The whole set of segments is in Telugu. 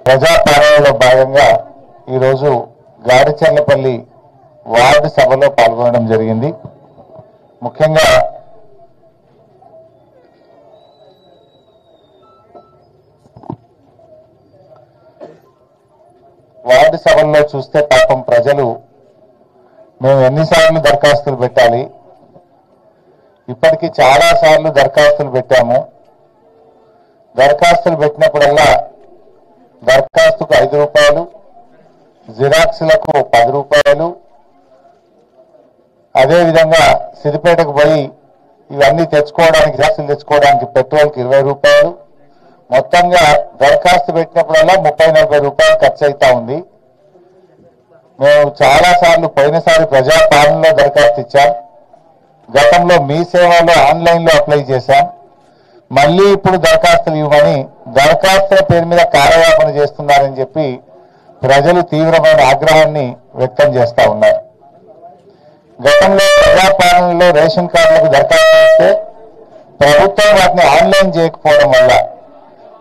ప్రజాపాలనలో భాగంగా ఈరోజు గాడిచర్లపల్లి వార్డు సభలో పాల్గొనడం జరిగింది. ముఖ్యంగా వార్డు సభల్లో చూస్తే పాపం ప్రజలు మేము ఎన్నిసార్లు దరఖాస్తులు పెట్టాలి, ఇప్పటికీ చాలా సార్లు దరఖాస్తులు పెట్టాము. దరఖాస్తులు పెట్టినప్పుడల్లా దరఖాస్తుకు 5 రూపాయలు, జిరాక్స్లకు 10 రూపాయలు, అదేవిధంగా సిద్దిపేటకు పోయి ఇవన్నీ తెచ్చుకోవడానికి జిరాక్స్లు తెచ్చుకోవడానికి పెట్రోల్కి 20 రూపాయలు, మొత్తంగా దరఖాస్తు పెట్టినప్పుడల్లా 30-40 రూపాయలు ఖర్చు అవుతా ఉంది. మేము చాలా సార్లు పోయినసారి ప్రజాపాలనలో దరఖాస్తు ఇచ్చాం, గతంలో మీ సేవలో ఆన్లైన్లో అప్లై చేశాం, మళ్ళీ ఇప్పుడు దరఖాస్తులు ఇవ్వమని దరఖాస్తుల పేరు మీద కార్యయాపన చేస్తున్నారని చెప్పి ప్రజలు తీవ్రమైన ఆగ్రహాన్ని వ్యక్తం చేస్తా ఉన్నారు. గతంలో ప్రజాపాలనలో రేషన్ కార్డులకు దరఖాస్తు ఇస్తే ప్రభుత్వం వాటిని ఆన్లైన్ చేయకపోవడం వల్ల,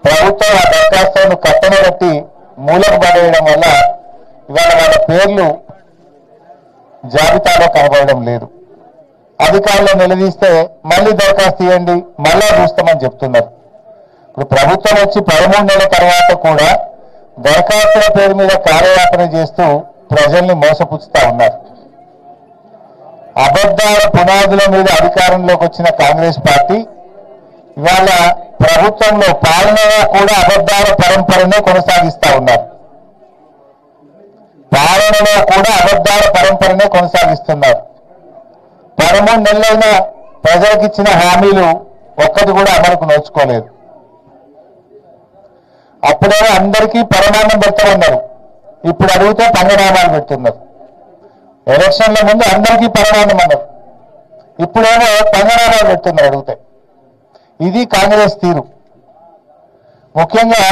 ప్రభుత్వం ఆ దరఖాస్తులను కట్టన కట్టి మూలకు పడేయడం వల్ల ఇవాళ వాళ్ళ పేర్లు జాబితాలో కనబడడం లేదు. అధికారులు నిలదీస్తే మళ్ళీ దరఖాస్తు ఇవ్వండి, మళ్ళా చూస్తామని చెప్తున్నారు. ఇప్పుడు ప్రభుత్వం వచ్చి 13 నెలల తర్వాత కూడా దరఖాస్తుల పేరు మీద కార్యయాపన చేస్తూ ప్రజల్ని మోసపుచ్చుతా ఉన్నారు. అబద్ధాల పునాదుల మీద అధికారంలోకి వచ్చిన కాంగ్రెస్ పార్టీ ఇవాళ ప్రభుత్వంలో పాలనలో కూడా అబద్ధాల పరంపరనే కొనసాగిస్తా ఉన్నారు. పాలనలో కూడా అబద్ధాల పరంపరనే కొనసాగిస్తున్నారు. 13 నెలలైనా ప్రజలకు ఇచ్చిన హామీలు ఒక్కటి కూడా అమలుకు నోచుకోలేదు. అప్పుడేమో అందరికీ పరమాన్నం పెడతామన్నారు, ఇప్పుడు అడిగితే పంగనామాలు పెడుతున్నారు. ఎలక్షన్ల ముందు అందరికీ పరమాన్నం అన్నారు, ఇప్పుడేమో పంగనామాలు పెడుతున్నారు అడిగితే. ఇది కాంగ్రెస్ తీరు. ముఖ్యంగా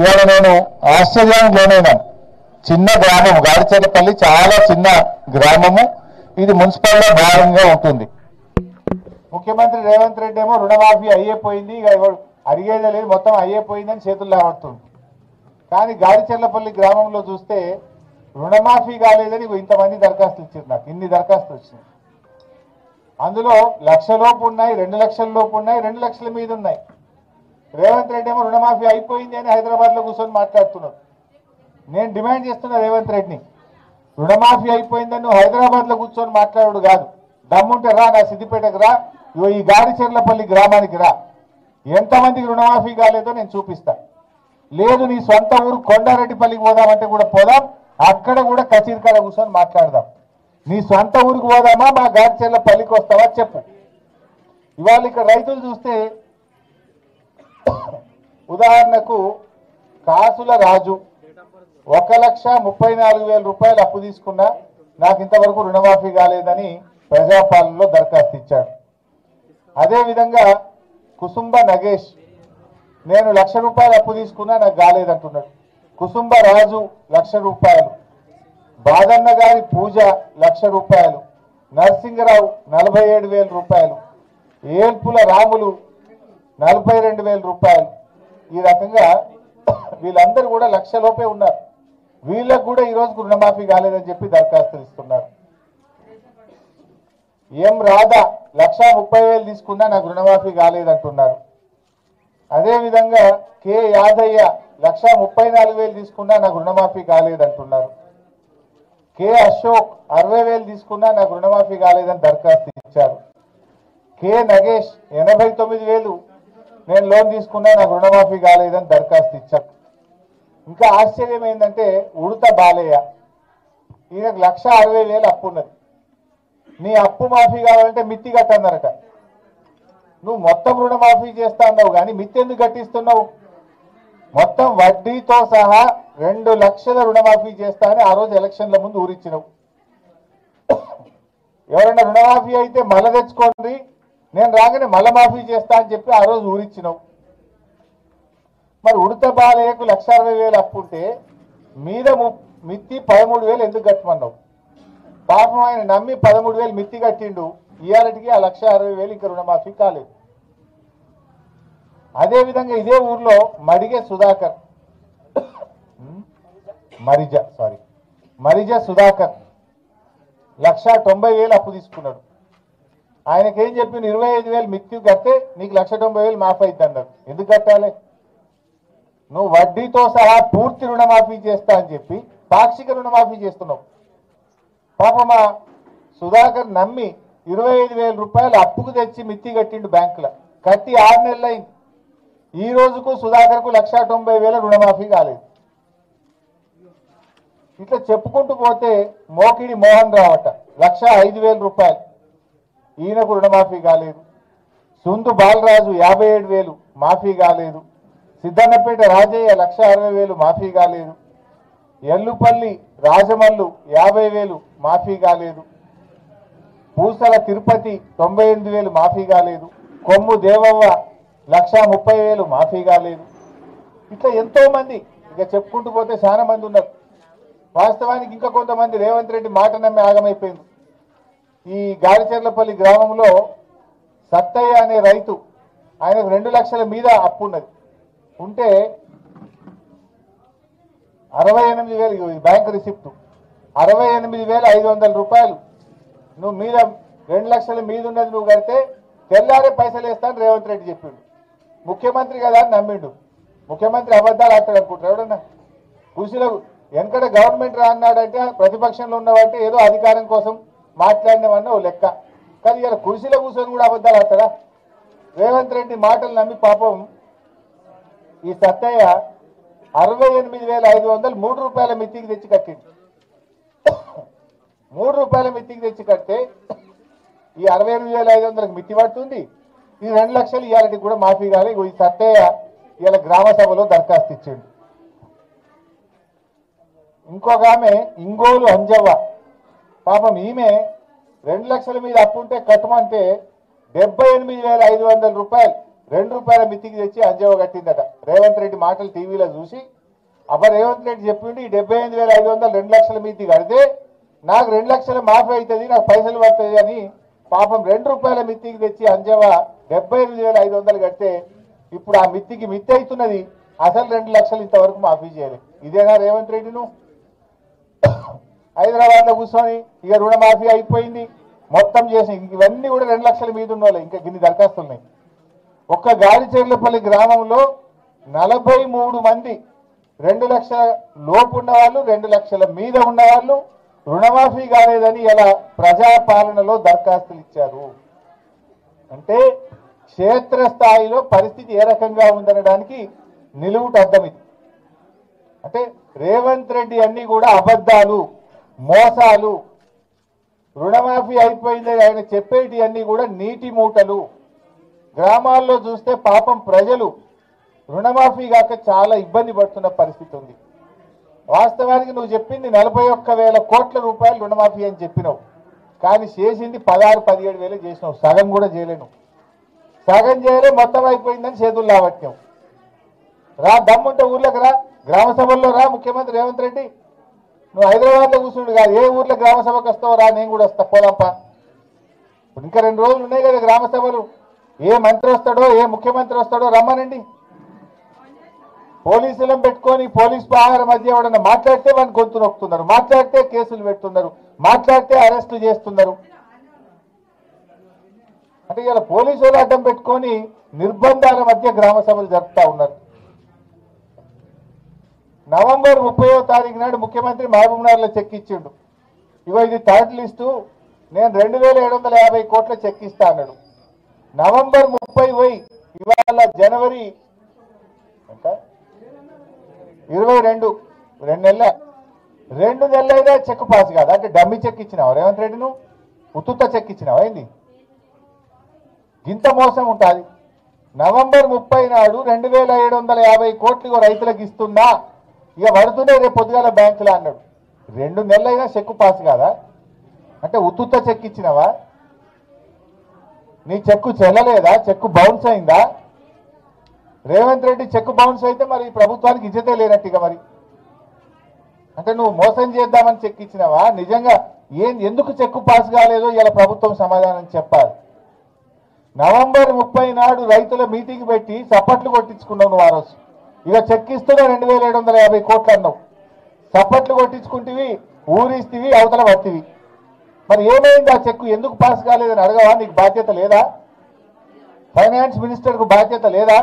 ఇవాళ నేను ఆశ్చర్యానికి లోనైనాను. చిన్న గ్రామం గాడిచర్లపల్లి, చాలా చిన్న గ్రామము, ఇది మున్సిపల్లో భాగంగా ఉంటుంది. ముఖ్యమంత్రి రేవంత్ రెడ్డి ఏమో రుణమాఫీ అయ్యేపోయింది, ఇక అడిగేదే లేదు, మొత్తం అయ్యేపోయిందని చేతుల్లో ఆడుతుంది. కానీ గాడిచర్లపల్లి గ్రామంలో చూస్తే రుణమాఫీ కాలేదని ఇంతమంది దరఖాస్తులు ఇచ్చారు. నాకు ఇన్ని దరఖాస్తులు వచ్చినాయి. అందులో 1,00,000 లోపు ఉన్నాయి, 2 లక్షల లోపు ఉన్నాయి, 2 లక్షల మీద ఉన్నాయి. రేవంత్ రెడ్డి ఏమో రుణమాఫీ అయిపోయింది అని హైదరాబాద్లో కూర్చొని మాట్లాడుతున్నాడు. నేను డిమాండ్ చేస్తున్నా రేవంత్ రెడ్డిని, రుణమాఫీ అయిపోయిందని నువ్వు హైదరాబాద్లో కూర్చొని మాట్లాడు కాదు, దమ్ముంటే రా నా సిద్దిపేటకు రా, ఈ గాడిచర్లపల్లి గ్రామానికి రా, ఎంతమందికి రుణమాఫీ కాలేదో నేను చూపిస్తా. లేదు నీ సొంత ఊరు కొండారెడ్డిపల్లికి పోదామంటే కూడా పోదాం, అక్కడ కూడా కచీరికాడ కూర్చొని మాట్లాడదాం. నీ సొంత ఊరికి పోదామా, మా గాడిచర్లపల్లికి వస్తావా చెప్పు. ఇవాళ ఇక్కడ రైతులు చూస్తే ఉదాహరణకు కాసుల రాజు 1,34,000 రూపాయలు అప్పు తీసుకున్నా, నాకు ఇంతవరకు రుణమాఫీ కాలేదని ప్రజాపాలనలో దరఖాస్తు ఇచ్చాడు. అదేవిధంగా కుసుంబ నగేష్, నేను 1,00,000 రూపాయలు అప్పు తీసుకున్నా, నాకు కాలేదంటున్నాడు. కుసుంబ రాజు 1,00,000 రూపాయలు, బాదన్న గారి పూజ 1,00,000 రూపాయలు, నరసింగరావు 47,000 రూపాయలు, ఏల్పుల రాములు 42,000 రూపాయలు. ఈ రకంగా వీళ్ళందరూ కూడా 1,00,000 లోపే ఉన్నారు. వీళ్ళకు కూడా ఈ రోజుకు రుణమాఫీ కాలేదని చెప్పి దరఖాస్తులు ఇస్తున్నారు. ఎం రాధా 1,30,000 తీసుకున్నా నాకు రుణమాఫీ కాలేదంటున్నారు. అదేవిధంగా కె యాదయ్య 1,34,000 తీసుకున్నా నాకు రుణమాఫీ కాలేదంటున్నారు. కె అశోక్ 60,000 తీసుకున్నా నాకు రుణమాఫీ కాలేదని దరఖాస్తు ఇచ్చారు. కె నగేష్ 89,000 నేను లోన్ తీసుకున్నా, నాకు రుణమాఫీ కాలేదని దరఖాస్తు ఇచ్చారు. ఇంకా ఆశ్చర్యం ఏంటంటే ఉడత బాలయ్య, ఈయనకు 1,60,000 అప్పు ఉన్నది. నీ అప్పు మాఫీ కావాలంటే మిత్తి కట్టన్నారట. నువ్వు మొత్తం రుణమాఫీ చేస్తా అన్నావు కానీ మిత్తి ఎందుకు కట్టిస్తున్నావు? మొత్తం వడ్డీతో సహా 2 లక్షల రుణమాఫీ చేస్తా అని ఆ రోజు ఎలక్షన్ల ముందు ఊరిచ్చినావు. ఎవరైనా రుణమాఫీ అయితే మళ్ళా తెచ్చుకోండి, నేను రాగానే మళ్ళా మాఫీ చేస్తా అని చెప్పి ఆ రోజు ఊరిచ్చినావు. మరి ఉడత బాలయ్యకు 1,60,000 అప్పు ఉంటే మీద మిత్తి 13,000 ఎందుకు కట్టమన్నావు? పాపం ఆయన నమ్మి 13,000 మిత్తి కట్టిండు, ఇయాలటికి ఆ 1,60,000 ఇంకా రుణమాఫీ కాలేదు. అదేవిధంగా ఇదే ఊర్లో మడిగే సుధాకర్ మరిజ సుధాకర్ 1,90,000 అప్పు తీసుకున్నాడు. ఆయనకేం చెప్పింది 25,000 మిత్తి కడితే నీకు 1,90,000 మాఫీ అవుతుంది అన్నారు. ఎందుకు కట్టాలి? నువ్వు వడ్డీతో సహా పూర్తి రుణమాఫీ చేస్తా అని చెప్పి పాక్షిక రుణమాఫీ చేస్తున్నావు. పాపమా సుధాకర్ నమ్మి 25,000 రూపాయలు అప్పుకు తెచ్చి మిత్తి కట్టిండు బ్యాంకులో. కట్టి 6 నెలలు అయింది. ఈ రోజుకు సుధాకర్కు 1,90,000 రుణమాఫీ కాలేదు. ఇట్లా చెప్పుకుంటూ పోతే మోకిడి మోహన్ రావట 1,05,000 రూపాయలు, ఈయనకు రుణమాఫీ కాలేదు. సుందు బాలరాజు 57,000 మాఫీ కాలేదు. సిద్ధన్నపేట రాజయ్య 1,60,000 మాఫీ కాలేదు. ఎల్లుపల్లి రాజమల్లు 50,000 మాఫీ కాలేదు. పూసల తిరుపతి 98,000 మాఫీ కాలేదు. కొమ్ము దేవవ్వ 1,30,000 మాఫీ కాలేదు. ఇట్లా ఎంతో మంది, ఇక చెప్పుకుంటూ పోతే చాలా మంది ఉన్నారు. వాస్తవానికి ఇంకా కొంతమంది రేవంత్ రెడ్డి మాట నమ్మి ఆగమైపోయింది. ఈ గారిచెర్లపల్లి గ్రామంలో సత్తయ్య అనే రైతు, ఆయనకు 2 లక్షల మీద అప్పు ఉన్నది. ఉంటే 68,000 బ్యాంక్ రిసిప్ట్ 68,500 రూపాయలు నువ్వు మీద 2 లక్షల మీద ఉన్నది నువ్వు కడితే తెల్లారే పైసలు వేస్తాను రేవంత్ రెడ్డి చెప్పిండు. ముఖ్యమంత్రి కదా అని నమ్మిండు. ముఖ్యమంత్రి అబద్ధాలు ఆడతాడు అనుకుంటారు ఎవడన్నా? కృషిలో వెనకడ గవర్నమెంట్ రా అన్నాడంటే ప్రతిపక్షంలో ఉన్నవంటే ఏదో అధికారం కోసం మాట్లాడినామన్న ఓ లెక్క. కానీ ఇలా కుర్చీలో కూర్చొని కూడా అబద్ధాలు ఆడతాడా? రేవంత్ రెడ్డి మాటలు నమ్మి పాపం ఈ సత్తయ్య 68,500 3 రూపాయల మిత్తికి తెచ్చి కట్టింది. 3 రూపాయల మిత్తికి తెచ్చి కడితే ఈ 68,500కి మిత్తి పడుతుంది. ఈ 2 లక్షలు ఇవాళకి కూడా మాఫీ కాలే. ఈ సత్తయ్య ఇవాళ గ్రామ సభలో దరఖాస్తు ఇచ్చిండు. ఇంకొక ఆమె ఇంగోలు అంజవ్వ, పాపం ఈమె 2 లక్షల మీద అప్పుంటే కట్టమంటే 78,500 రూపాయలు 2 రూపాయల మిత్తికి తెచ్చి అంజవ్వ కట్టిందట. రేవంత్ రెడ్డి మాటలు టీవీలో చూసి రేవంత్ రెడ్డి చెప్పిండు ఈ 78,500 2 లక్షల మిత్తి కడితే నాకు 2 లక్షలు మాఫీ అవుతుంది, నాకు పైసలు పడుతుంది అని పాపం 2 రూపాయల మిత్తికి తెచ్చి అంజవ్వ 78,500 కడితే ఇప్పుడు ఆ మిత్తికి మిత్తి అవుతున్నది. అసలు 2 లక్షలు ఇంతవరకు మాఫీ చేయలేదు. ఇదేనా రేవంత్ రెడ్డి? నువ్వు హైదరాబాద్లో కూర్చొని ఇక రుణమాఫీ అయిపోయింది మొత్తం చేసి ఇవన్నీ కూడా 2 లక్షల మీద ఉన్న వాళ్ళు ఇంకా గిన్ని దరఖాస్తులు ఉన్నాయి. ఒక్క గారిచెర్లపల్లి గ్రామంలో 43 మంది 2 లక్షల లోపు ఉన్నవాళ్ళు 2 లక్షల మీద ఉన్నవాళ్ళు రుణమాఫీ కాలేదని ఇలా ప్రజాపాలనలో దరఖాస్తులు ఇచ్చారు. అంటే క్షేత్రస్థాయిలో పరిస్థితి ఏ రకంగా ఉందనడానికి నిలువుట అర్థం ఇది. అంటే రేవంత్ రెడ్డి అన్ని కూడా అబద్ధాలు, మోసాలు. రుణమాఫీ అయిపోయిందని ఆయన చెప్పేటి అన్ని కూడా నీటి మూటలు. గ్రామాల్లో చూస్తే పాపం ప్రజలు రుణమాఫీ కాక చాలా ఇబ్బంది పడుతున్న పరిస్థితి ఉంది. వాస్తవానికి నువ్వు చెప్పింది 41,000 కోట్ల రూపాయలు రుణమాఫీ అని చెప్పినావు, కానీ చేసింది 16-17 చేసినావు. సగం కూడా చేయలేను. సగం చేయలే, మొత్తం అయిపోయిందని చేతులు లావట్టావు. రా, దమ్ముంటే ఊర్లోకి రా, గ్రామ సభల్లో రా. ముఖ్యమంత్రి రేవంత్ రెడ్డి నువ్వు హైదరాబాద్లో కూర్చుండు కాదు, ఏ ఊర్లో గ్రామ సభకు వస్తావు రా, నేను కూడా వస్తా, పోదాంపా. ఇంకా 2 రోజులు ఉన్నాయి కదా గ్రామ సభలు. ఏ మంత్రి వస్తాడో ఏ ముఖ్యమంత్రి వస్తాడో రమ్మనండి. పోలీసులను పెట్టుకొని పోలీస్ పహార మధ్య ఎవడన్నా మాట్లాడితే వాడిని గొంతు నొక్కుతున్నారు, మాట్లాడితే కేసులు పెడుతున్నారు, మాట్లాడితే అరెస్టులు చేస్తున్నారు. అంటే ఇలా పోలీసులు అడ్డం పెట్టుకొని నిర్బంధాల మధ్య గ్రామ సభలు జరుపుతా ఉన్నారు. నవంబర్ 30వ తారీఖు నాడు ముఖ్యమంత్రి మహబూబ్నగర్లో చెక్ ఇచ్చిండు. ఇగో ఇది థర్డ్ లిస్టు, నేను 2,750 కోట్ల చెక్ ఇస్తా అన్నాడు. నవంబర్ 30 పోయి ఇవాళ జనవరి 22, 2 నెలలైనా చెక్ పాస్ కాదు. అంటే డమ్మి చెక్ ఇచ్చినావు రేవంత్ రెడ్డి, నువ్వు ఉత్తుత్త చెక్ ఇచ్చినావు. ఏంది ఇంత మోసం ఉంటుంది? నవంబర్ 30 నాడు 2,750 కోట్లు రైతులకు ఇస్తున్నా, ఇక పడుతూనే రేపు పొద్దుగాల బ్యాంకులో అన్నాడు. 2 నెలలైనా చెక్కు పాస్ కాదా? అంటే ఉత్తుత్త చెక్ ఇచ్చినావా? నీ చెక్కు చెల్లలేదా? చెక్కు బౌన్స్ అయిందా? రేవంత్ రెడ్డి చెక్కు బౌన్స్ అయితే మరి ప్రభుత్వానికి ఇజ్జతే లేనట్టుగా. మరి అంటే నువ్వు మోసం చేద్దామని చెక్ ఇచ్చినావా? నిజంగా ఎందుకు చెక్కు పాస్ కాలేదో ఇలా ప్రభుత్వం సమాధానం చెప్పాలి. నవంబర్ 30 నాడు రైతుల మీటింగ్ పెట్టి చప్పట్లు కొట్టించుకున్నావు నువ్వు. ఆ రోజు ఇక చెక్ ఇస్తున్నా 2,750 కోట్లు అన్నావు. చప్పట్లు కొట్టించుకుంటేవి, ఊరిస్తివి, అవతల పట్టివి. మరి ఏమైంది ఆ చెక్కు ఎందుకు పాస్ కాలేదని అడగవా? నీకు బాధ్యత లేదా? ఫైనాన్స్ మినిస్టర్కు బాధ్యత లేదా?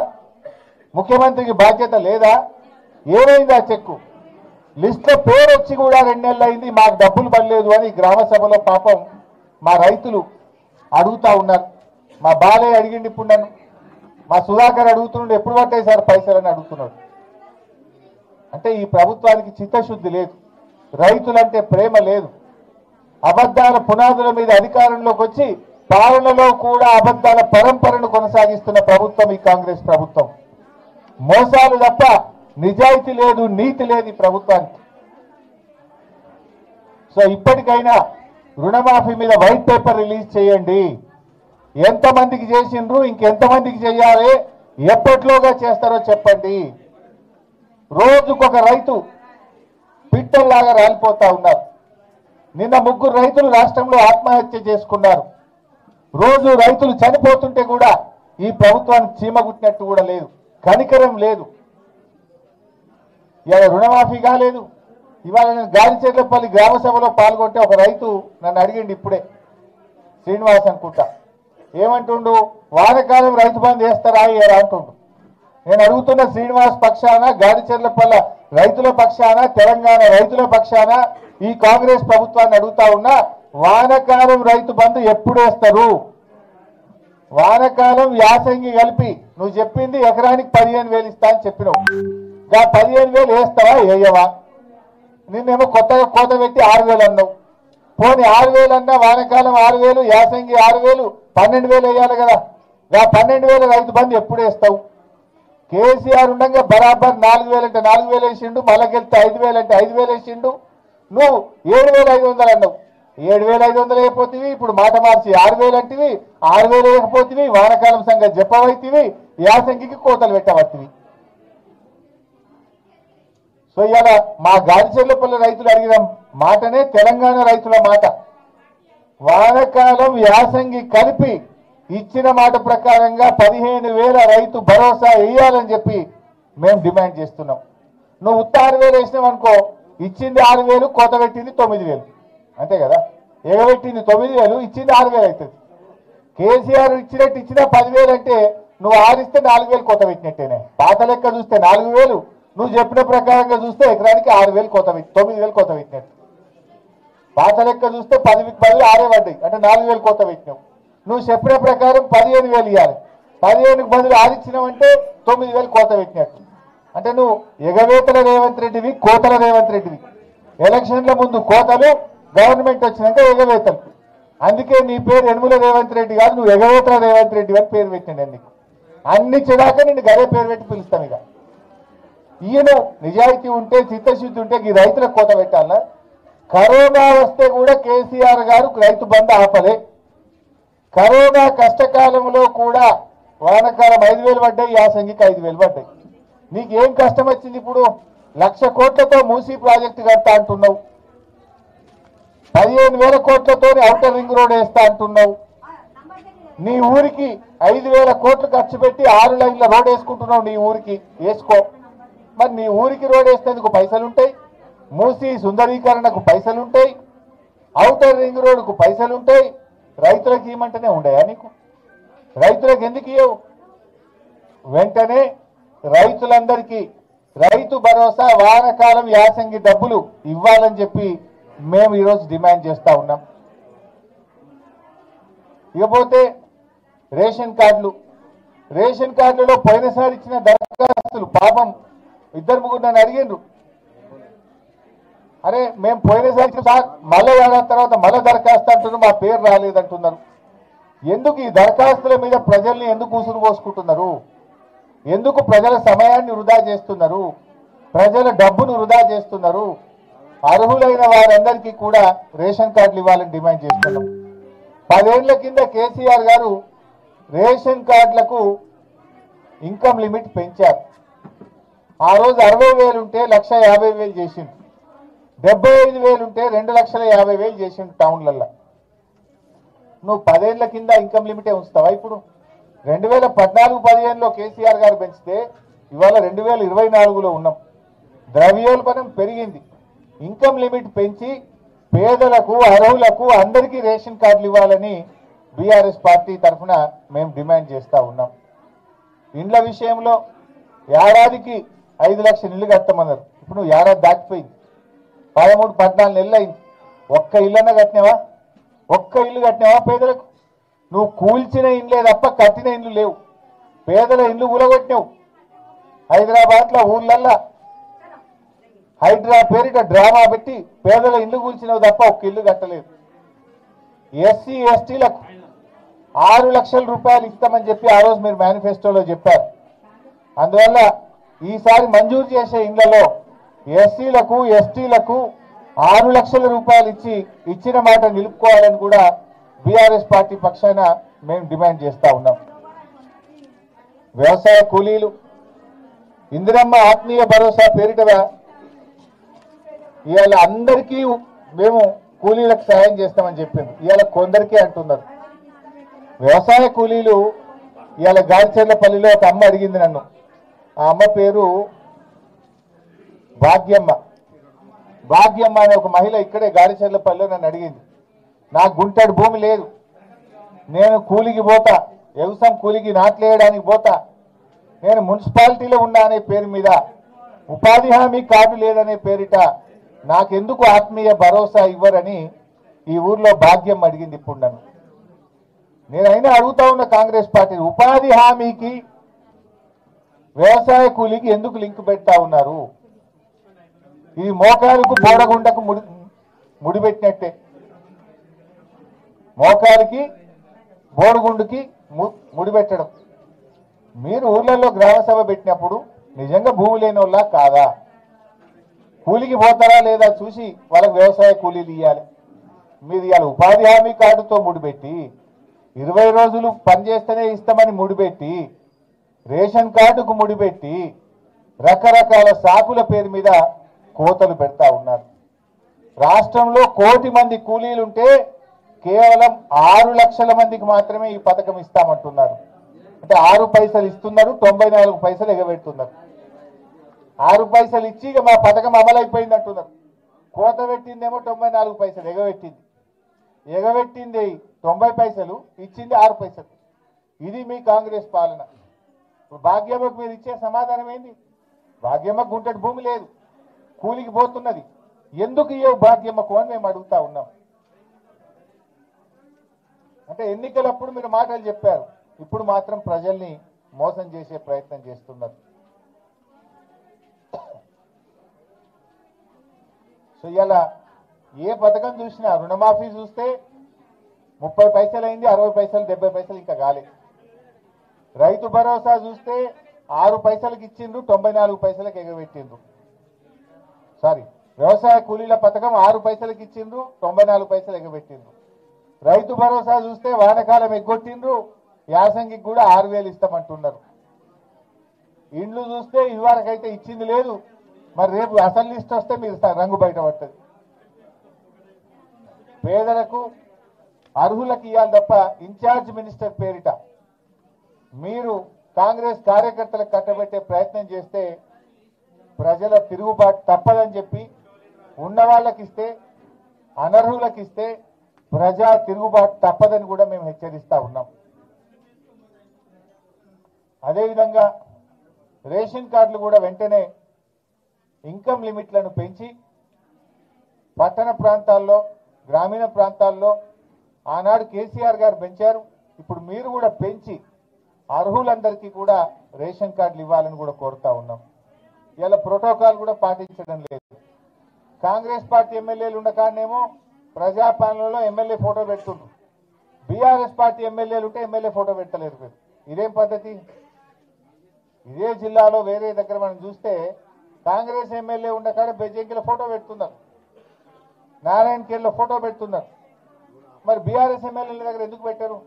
ముఖ్యమంత్రికి బాధ్యత లేదా? ఏమైంది ఆ చెక్కు? లిస్టులో పేరు వచ్చి కూడా 2 నెలలు అయింది, మాకు డబ్బులు పడలేదు అని గ్రామ సభలో పాపం మా రైతులు అడుగుతా ఉన్నారు. మా బాలయ్య అడిగిండి, ఇప్పుడు నన్ను మా సుధాకర్ అడుగుతున్నాడు, ఎప్పుడు పట్టాయి సార్ పైసలని అడుగుతున్నాడు. అంటే ఈ ప్రభుత్వానికి చిత్తశుద్ధి లేదు, రైతులంటే ప్రేమ లేదు. అబద్ధాల పునాదుల మీద అధికారంలోకి వచ్చి పాలనలో కూడా అబద్ధాల పరంపరను కొనసాగిస్తున్న ప్రభుత్వం ఈ కాంగ్రెస్ ప్రభుత్వం. మోసాలు తప్ప నిజాయితీ లేదు, నీతి లేదు ఈ ప్రభుత్వానికి. సో ఇప్పటికైనా రుణమాఫీ మీద వైట్ పేపర్ రిలీజ్ చేయండి. ఎంతమందికి చేసిండ్రు, ఇంకెంతమందికి చేయాలి, ఎప్పట్లోగా చేస్తారో చెప్పండి. రోజుకొక రైతు పిట్టల్లాగా రాలిపోతా ఉన్నారు. నిన్న 3 రైతులు రాష్ట్రంలో ఆత్మహత్య చేసుకున్నారు. రోజు రైతులు చనిపోతుంటే కూడా ఈ ప్రభుత్వానికి చీమగుట్టినట్టు కూడా లేదు, కనికరం లేదు. ఇవాళ రుణమాఫీ కాలేదు. ఇవాళ నేను గాలిచెర్లపల్లి గ్రామ సభలో పాల్గొంటే ఒక రైతు నన్ను అడిగిండు ఇప్పుడే, శ్రీనివాస్ అనుకుంటా, ఏమంటుండు, వానకాలం రైతు బంధు చేస్తారా ఏరా అంటుండు. నేను అడుగుతున్న శ్రీనివాస్ పక్షాన, గాలిచెర్లపల్లి రైతుల పక్షాన, తెలంగాణ రైతుల పక్షాన ఈ కాంగ్రెస్ ప్రభుత్వాన్ని అడుగుతా ఉన్నా, వానకాలం రైతు బంధు ఎప్పుడు వేస్తారు? వానకాలం యాసంగి కలిపి నువ్వు చెప్పింది ఎకరానికి 15,000 ఇస్తా అని చెప్పినావు. 15,000 వేస్తావా వేయవా? నిన్నేమో కొత్తగా కోత పెట్టి 6,000 అన్నావు. పోనీ 6,000 అన్నా వానకాలం 6,000, యాసంగి 6,000, 12,000 వేయాలి కదా. 12,000 రైతు బంధు ఎప్పుడు వేస్తావు? కేసీఆర్ ఉండగా బరాబర్ 4,000 అంటే 4,000 వేసిండు, మళ్ళకెళ్తే 5,000 అంటే 5,000 వేసిండు. నువ్వు 7,500 అన్నావు. 7,500 అయిపోతుంది. ఇప్పుడు మాట మార్చి 6,000 అంటివి, 6,000 వేయకపోతుంది. వానకాలం సంగతి చెప్పవైతివి, యాసంగికి కోతలు పెట్టవత్తివి. సో ఇవాళ మా గాలిచెర్లపల్లి రైతులు అడిగిన మాటనే తెలంగాణ రైతుల మాట. వానకాలం యాసంగి కలిపి ఇచ్చిన మాట ప్రకారంగా 15,000 రైతు భరోసా వేయాలని చెప్పి మేము డిమాండ్ చేస్తున్నాం. నువ్వు ఉత్త 6,000 వేసినావు అనుకో, ఇచ్చింది 6,000, కోత పెట్టింది 9,000, అంతే కదా. ఎగబెట్టింది 9,000, ఇచ్చింది 6,000 అవుతుంది. కేసీఆర్ ఇచ్చినట్టు ఇచ్చిన 10,000 అంటే నువ్వు 6 ఇస్తే 4,000 కోత పెట్టినట్టేనే. పాత లెక్క చూస్తే 4,000, నువ్వు చెప్పిన ప్రకారంగా చూస్తే ఎకరానికి 6,000 కోత పెట్టి 9,000 కోత పెట్టినట్టు. పాత లెక్క చూస్తే 10కి 10 6 పడ్డాయి అంటే 4,000 కోత పెట్టినావు. నువ్వు చెప్పిన ప్రకారం 15,000 ఇవ్వాలి. 15కి బదులు 6 ఇచ్చినావంటే 9,000 కోత పెట్టినట్టు. అంటే నువ్వు ఎగవేతల రేవంత్ రెడ్డివి, కోతల రేవంత్ రెడ్డివి. ఎలక్షన్ల ముందు కోతలు, గవర్నమెంట్ వచ్చినాక ఎగవేతలు. అందుకే నీ పేరు యనుమల రేవంత్ రెడ్డి కాదు, నువ్వు ఎగవేతల రేవంత్ రెడ్డి అని పేరు పెట్టండి. నీకు అన్ని చెడాక నిన్ను గదే పేరు పెట్టి పిలుస్తాం. ఇక ఈయన నిజాయితీ ఉంటే, చిత్తశుద్ధి ఉంటే ఈ రైతులకు కోత పెట్టాలా? కరోనా వస్తే కూడా కేసీఆర్ గారు రైతు బంధు ఆపలే. కరోనా కష్టకాలంలో కూడా వానకాలం 5,000 పడ్డాయి, యాసంగికి 5,000 పడ్డాయి. నీకేం కష్టం వచ్చింది? ఇప్పుడు 1,00,000 కోట్లతో మూసీ ప్రాజెక్టు కడతా అంటున్నావు, 15,000 కోట్లతో ఔటర్ రింగ్ రోడ్ వేస్తా అంటున్నావు. నీ ఊరికి 5,000 కోట్లు ఖర్చు పెట్టి 6 లైన్ల రోడ్ వేసుకుంటున్నావు. నీ ఊరికి వేసుకో. మరి నీ ఊరికి రోడ్ వేసేందుకు పైసలుంటాయి, మూసీ సుందరీకరణకు పైసలుంటాయి, ఔటర్ రింగ్ రోడ్కు పైసలుంటాయి. రైతులకు ఇవ్వమంటేనే ఉండయా నీకు? రైతులకు ఎందుకు ఇవ్వవు? వెంటనే రైతులందరికీ రైతు భరోసా, వానకాలం యాసంగి డబ్బులు ఇవ్వాలని చెప్పి మేము ఈరోజు డిమాండ్ చేస్తా ఉన్నాం. ఇకపోతే రేషన్ కార్డులు, రేషన్ కార్డులలో పోయినసారి ఇచ్చిన దరఖాస్తులు పాపం 2-3 నన్ను అడిగిండ్రు, అరే మేము పోయినసారి సార్ మళ్ళీ ఏడాది తర్వాత మళ్ళీ దరఖాస్తు అంటున్నారు, మా పేరు రాలేదంటున్నారు. ఎందుకు ఈ దరఖాస్తుల మీద ప్రజల్ని ఎందుకు ఉసురు పోసుకుంటున్నారు? ఎందుకు ప్రజల సమయాన్ని వృధా చేస్తున్నారు? ప్రజల డబ్బును వృధా చేస్తున్నారు? అర్హులైన వారందరికీ కూడా రేషన్ కార్డులు ఇవ్వాలని డిమాండ్ చేస్తున్నాం. 10 ఏళ్ల కింద కేసీఆర్ గారు రేషన్ కార్డులకు ఇన్కమ్ లిమిట్ పెంచారు. ఆ రోజు 60,000 ఉంటే 1,50,000 చేసిండు, 75,000 ఉంటే 2,50,000 చేసిండు టౌన్లలో. నువ్వు 10 ఏళ్ల కింద ఇన్కమ్ లిమిటే ఉంచుతావా? ఇప్పుడు 2014-15లో కేసీఆర్ గారు పెంచితే ఇవాళ 2024లో ఉన్నాం. ద్రవ్యోల్బణం పెరిగింది, ఇన్కమ్ లిమిట్ పెంచి పేదలకు అర్హులకు అందరికీ రేషన్ కార్డులు ఇవ్వాలని బీఆర్ఎస్ పార్టీ తరఫున మేము డిమాండ్ చేస్తా ఉన్నాం. ఇండ్ల విషయంలో ఏడాదికి 5 లక్షల ఇల్లు కట్టమన్నారు. ఇప్పుడు నువ్వు ఏడాది దాటిపోయింది, 13-14 నెలలు అయింది. ఒక్క ఇల్లన్నా కట్టినావా? ఒక్క ఇల్లు కట్టినావా పేదలకు? నువ్వు కూల్చిన ఇండ్లే తప్ప కట్టిన ఇండ్లు లేవు. పేదల ఇండ్లు కూలగొట్టినావు. హైదరాబాద్లో ఊర్లల్లా హైడ్రా పేరిట డ్రామా పెట్టి పేదల ఇల్లు కూల్చినవి తప్ప ఒక్క ఇల్లు కట్టలేదు. ఎస్సీ ఎస్టీలకు 6 లక్షల రూపాయలు ఇస్తామని చెప్పి ఆ రోజు మీరు మేనిఫెస్టోలో చెప్పారు. అందువల్ల ఈసారి మంజూరు చేసే ఇళ్లలో ఎస్సీలకు ఎస్టీలకు 6 లక్షల రూపాయలు ఇచ్చిన మాట నిలుపుకోవాలని కూడా బీఆర్ఎస్ పార్టీ పక్షాన మేము డిమాండ్ చేస్తా ఉన్నాం. వ్యవసాయ కూలీలు ఇందిరమ్మ ఆత్మీయ భరోసా పేరిట ఇవాళ అందరికీ మేము కూలీలకు సాయం చేస్తామని చెప్పింది. ఇవాళ కొందరికీ అంటున్నారు. వ్యవసాయ కూలీలు ఇవాళ గాడిచెర్లపల్లిలో ఒక అమ్మ అడిగింది నన్ను. ఆ అమ్మ పేరు భాగ్యమ్మ. భాగ్యమ్మ అనే ఒక మహిళ ఇక్కడే గాడిచెర్లపల్లిలో నన్ను అడిగింది, నాకు గుంటడి భూమి లేదు, నేను కూలికి పోతా, వ్యవసాయం కూలికి నాట్లేయడానికి పోతా, నేను మున్సిపాలిటీలో ఉన్నా అనే పేరు మీద ఉపాధి హామీ కార్డు లేదనే పేరిట నాకెందుకు ఆత్మీయ భరోసా ఇవ్వరని ఈ ఊర్లో భాగ్యం అడిగింది. ఇప్పుడు నన్ను నేనైనా అడుగుతా ఉన్న కాంగ్రెస్ పార్టీ, ఉపాధి హామీకి వ్యవసాయ కూలీకి ఎందుకు లింక్ పెడతా ఉన్నారు? ఇది మోకాలకు బోడగుండకు ముడిపెట్టినట్టే. మోకాలికి బోడుగుండుకి ముడిపెట్టడం. మీరు ఊర్లలో గ్రామ సభ పెట్టినప్పుడు నిజంగా భూమి లేని వాళ్ళ కాదా? కూలికి పోతారా లేదా చూసి వాళ్ళకి వ్యవసాయ కూలీలు ఇవ్వాలి. మీరు ఇవాళ ఉపాధి హామీ కార్డుతో ముడిపెట్టి 20 రోజులు పనిచేస్తేనే ఇస్తామని ముడిపెట్టి రేషన్ కార్డుకు ముడిపెట్టి రకరకాల సాకుల పేరు మీద కోతలు పెడతా ఉన్నారు. రాష్ట్రంలో 1 కోటి మంది కూలీలుంటే కేవలం 6 లక్షల మందికి మాత్రమే ఈ పథకం ఇస్తామంటున్నారు. అంటే 6 పైసలు ఇస్తున్నారు, 94 పైసలు ఎగబెడుతున్నారు. 6 పైసలు ఇచ్చి ఇక మా పథకం అమలైపోయింది అంటున్నారు. కోత పెట్టిందేమో 94 పైసలు, ఎగబెట్టింది 90 పైసలు, ఇచ్చింది 6 పైసలు. ఇది మీ కాంగ్రెస్ పాలన. భాగ్యమ్మకు మీరు ఇచ్చే సమాధానం ఏంది? భాగ్యమ్మకు గుంటడి భూమి లేదు, కూలికి పోతున్నది, ఎందుకు ఇవ్వవు భాగ్యమ్మకు అని మేము అడుగుతా ఉన్నాం. అంటే ఎన్నికలప్పుడు మీరు మాటలు చెప్పారు, ఇప్పుడు మాత్రం ప్రజల్ని మోసం చేసే ప్రయత్నం చేస్తున్నారు. సో ఇలా ఏ పథకం చూసినా రుణమాఫీ చూస్తే 30 పైసలు అయింది, 60 పైసలు 70 పైసలు ఇంకా కాలేదు. రైతు భరోసా చూస్తే 6 పైసలకి ఇచ్చిండ్రు, 94 పైసలకు ఎగబెట్టిండ్రు. సారీ, వ్యవసాయ కూలీల పథకం 6 పైసలకి ఇచ్చిండ్రు, 94 పైసలు ఎగబెట్టిండ్రు. రైతు భరోసా చూస్తే వానకాలం ఎగ్గొట్టిండ్రు, యాసంగికి కూడా 6,000 ఇస్తామంటున్నారు. ఇండ్లు చూస్తే ఇదివరకైతే ఇచ్చింది లేదు, మరి రేపు అసలు లిస్ట్ వస్తే మీరు రంగు బయట పడుతుంది. పేదలకు అర్హులకు ఇవ్వాలి తప్ప ఇన్ఛార్జ్ మినిస్టర్ పేరిట మీరు కాంగ్రెస్ కార్యకర్తలకు కట్టబెట్టే ప్రయత్నం చేస్తే ప్రజల తిరుగుబాటు తప్పదని చెప్పి ఉన్న వాళ్ళకి ఇస్తే, అనర్హులకు ఇస్తే ప్రజా తిరుగుబాటు తప్పదని కూడా మేము హెచ్చరిస్తా ఉన్నాం. అదేవిధంగా రేషన్ కార్డులు కూడా వెంటనే ఇన్కమ్ లిమిట్లను పెంచి పట్టణ ప్రాంతాల్లో, గ్రామీణ ప్రాంతాల్లో ఆనాడు కేసీఆర్ గారు పెంచారు, ఇప్పుడు మీరు కూడా పెంచి అర్హులందరికీ కూడా రేషన్ కార్డులు ఇవ్వాలని కూడా కోరుతా ఉన్నాం. ఇలా ప్రోటోకాల్ కూడా పాటించడం లేదు. కాంగ్రెస్ పార్టీ ఎమ్మెల్యేలు ఉన్న కాడనేమో ప్రజాపాలనలో ఎమ్మెల్యే ఫోటో పెడుతుండ్రు, బీఆర్ఎస్ పార్టీ ఎమ్మెల్యేలు ఉంటే ఎమ్మెల్యే ఫోటో పెట్టలేరు. మీరు ఇదేం పద్ధతి? ఇదే జిల్లాలో వేరే దగ్గర మనం చూస్తే కాంగ్రెస్ ఎమ్మెల్యే ఉన్న కాడ బెజ్జంకిలో ఫోటో పెడుతున్నారు, నారాయణఖేడ్లో ఫోటో పెడుతున్నారు. మరి బీఆర్ఎస్ ఎమ్మెల్యేల దగ్గర ఎందుకు పెట్టారు?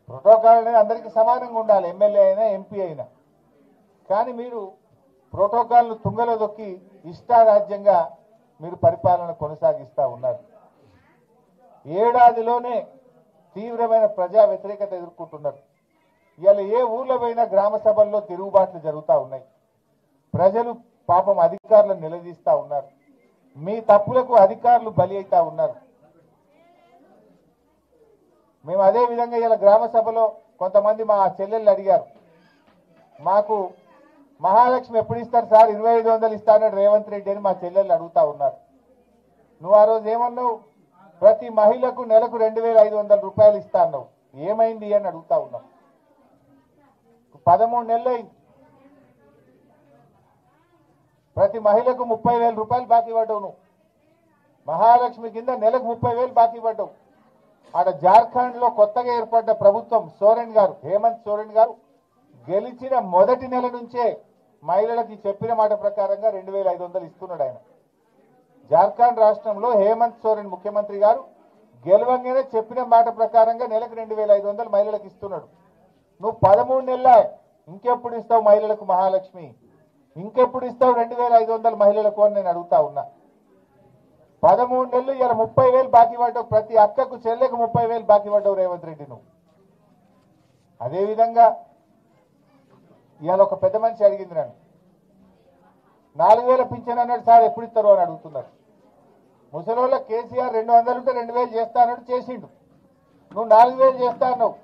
ప్రోటోకాల్ అనేది అందరికీ సమానంగా ఉండాలి, ఎమ్మెల్యే అయినా ఎంపీ అయినా. కానీ మీరు ప్రోటోకాల్ను తుంగలో దొక్కి ఇష్టారాజ్యంగా మీరు పరిపాలన కొనసాగిస్తూ ఉన్నారు. ఏడాదిలోనే తీవ్రమైన ప్రజా వ్యతిరేకత ఎదుర్కొంటున్నారు. ఇవాళ ఏ ఊర్లో పోయినా గ్రామ సభల్లో తిరుగుబాట్లు జరుగుతూ ఉన్నాయి. ప్రజలు పాపం అధికారులను నిలదీస్తూ ఉన్నారు. మీ తప్పులకు అధికారులు బలి అవుతా ఉన్నారు. మేము అదే విధంగా ఇలా గ్రామ సభలో కొంతమంది మా చెల్లెళ్ళు అడిగారు, మాకు మహాలక్ష్మి ఎప్పుడు ఇస్తారు సార్, 2500 ఇస్తానని రేవంత్ రెడ్డి అని మా చెల్లెళ్ళు అడుగుతా ఉన్నారు. నువ్వు ఆ రోజు ఏమన్నావు, ప్రతి మహిళకు నెలకు 2500 రూపాయలు ఇస్తా అన్నావు, ఏమైంది అని అడుగుతా ఉన్నావు. 13 నెలలు అయింది, ప్రతి మహిళకు 30,000 రూపాయలు బాకీ పడ్డావు. నువ్వు మహాలక్ష్మి కింద నెలకు 30,000 బాకీ పడ్డావు. ఆడ జార్ఖండ్ లో కొత్తగా ఏర్పడ్డ ప్రభుత్వం సోరెన్ గారు, హేమంత్ సోరెన్ గారు గెలిచిన మొదటి నెల నుంచే మహిళలకి చెప్పిన మాట ప్రకారంగా 2500 ఇస్తున్నాడు. ఆయన జార్ఖండ్ రాష్ట్రంలో హేమంత్ సోరెన్ ముఖ్యమంత్రి గారు గెలవంగానే చెప్పిన మాట ప్రకారంగా నెలకు 2500 మహిళలకు ఇస్తున్నాడు. నువ్వు 13 నెలల ఇంకెప్పుడు ఇస్తావు మహిళలకు మహాలక్ష్మి, ఇంకెప్పుడు ఇస్తావు 2500 మహిళలకు అని నేను అడుగుతా ఉన్నా. 13 నెలలు ఇలా 30,000 బాకీ పడ్డావు, ప్రతి అక్కకు చెల్లెకు 30,000 బాకీ పడ్డావు రేవంత్ రెడ్డి నువ్వు. అదేవిధంగా ఇవాళ ఒక పెద్ద మనిషి అడిగింది నన్ను, 4,000 పింఛన్ అన్నాడు సార్ ఎప్పుడు ఇస్తారు అని అడుగుతున్నారు. ముసలోళ్ళ కేసీఆర్ 200 ఉంటే 2,000 చేస్తా అన్నాడు, చేసిండు. నువ్వు 4,000 చేస్తా అన్నావు,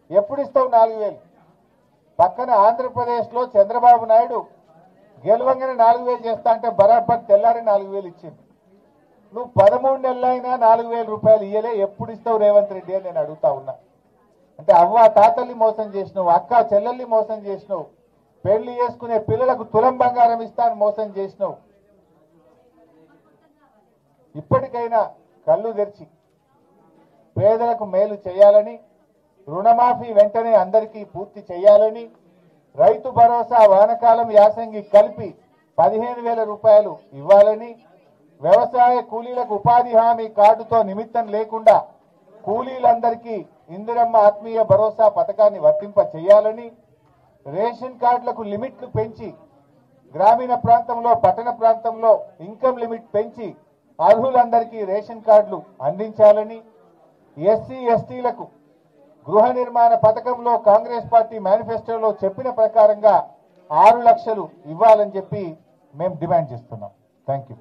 ఎప్పుడు ఇస్తావు 4,000? పక్కన ఆంధ్రప్రదేశ్లో చంద్రబాబు నాయుడు గెలవంగానే 4,000 చేస్తా అంటే బరాబర్ తెల్లారి 4,000 ఇచ్చింది. నువ్వు 13 నెలలైనా 4,000 రూపాయలు ఇయ్యలే, ఎప్పుడు ఇస్తావు రేవంత్ రెడ్డి అని నేను అడుగుతా ఉన్నా. అంటే అవ్వ తాతల్ని మోసం చేసినావు, అక్క చెల్లెల్ని మోసం చేసినావు, పెళ్లి చేసుకునే పిల్లలకు తులం బంగారం ఇస్తాను మోసం చేసినావు. ఇప్పటికైనా కళ్ళు తెరిచి పేదలకు మేలు చేయాలని, రుణమాఫీ వెంటనే అందరికీ పూర్తి చేయాలని, రైతు భరోసా వానకాలం యాసంగి కలిపి 15,000 రూపాయలు ఇవ్వాలని, వ్యవసాయ కూలీలకు ఉపాధి హామీ కార్డుతో నిమిత్తం లేకుండా కూలీలందరికీ ఇందిరమ్మ ఆత్మీయ భరోసా పథకాన్ని వర్తింప చేయాలని, రేషన్ కార్డులకు లిమిట్లు పెంచి గ్రామీణ ప్రాంతంలో పట్టణ ప్రాంతంలో ఇన్కమ్ లిమిట్ పెంచి అర్హులందరికీ రేషన్ కార్డులు అందించాలని, ఎస్సీ ఎస్టీలకు గృహ నిర్మాణ పథకంలో కాంగ్రెస్ పార్టీ మేనిఫెస్టోలో చెప్పిన ప్రకారంగా 6 లక్షలు ఇవ్వాలని చెప్పి మేము డిమాండ్ చేస్తున్నాం. Thank you.